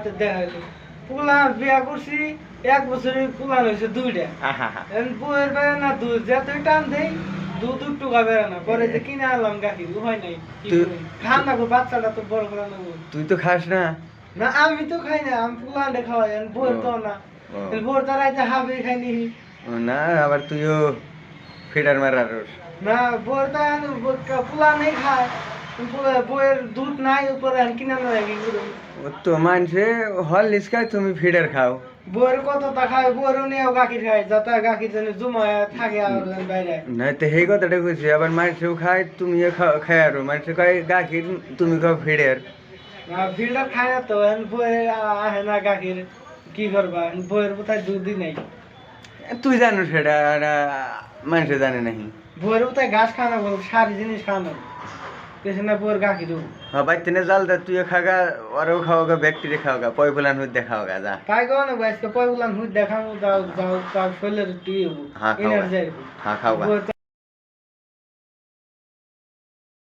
রাতে দেখা হইলো পোলা বিয়া করছি 1 বছরে পোলা হয়েছে 2টা বউয়ের বেড়ে না দুধ যতই টান দেই দুধ একটু বেড়ে না পরে যে কিনে আনলাম গাখীর হয় নাই খান না গো বাচ্চাটা তো বড় করে না তুই তো খাস না? না আমি তো খাই না আমি পোলান্ডে খাওয়াই বউয়ের তো না বউর তারাইতে হাবে খাইনি না আবার তুইও ফিডার মারার না বউর তো পোলা নেই খায় বউয়ের দুধ নাই উপরে কিনে না কি করে ও তো মানছে হরলিক্স খায় তুমি ফিডার খাও। বউয়ের কতটা খায় বউয়েরও নিয়েও গাখীর খায় যাতে গাখীর যেন জমায় থাকে আর বাইরে না তো সেই কথাটা কইছি আবার মানুষেও খায় তুমিও খায় আরো মানুষে খায় গাখীর তুমি খাও ফিডার। ফিল্টার খায় না তো বউয়ের আহে না গাখীর কি করবা বউয়ের কোথায় দুধই নাই তুই জানো সেটা মানুষে জানে নাকি? বউয়ের কোথায় ঘাস খাওয়ানো বল সারি জিনিস খাওয়ানো পেছে না বউয়ের গাখীর হ্যাঁ বাইতে না জাল দা তুইও খাগা ওরও খাওয়াগা ব্যক্তিরে খাওয়াগা পয় ফুলান হইতে খাওয়াগা যা তাই কো না আজকে পয়গুলান হুই দেখানো যাও যাও তার শরীরের একটু হ্যাঁ এনার্জি হ্যাঁ খাওয়া।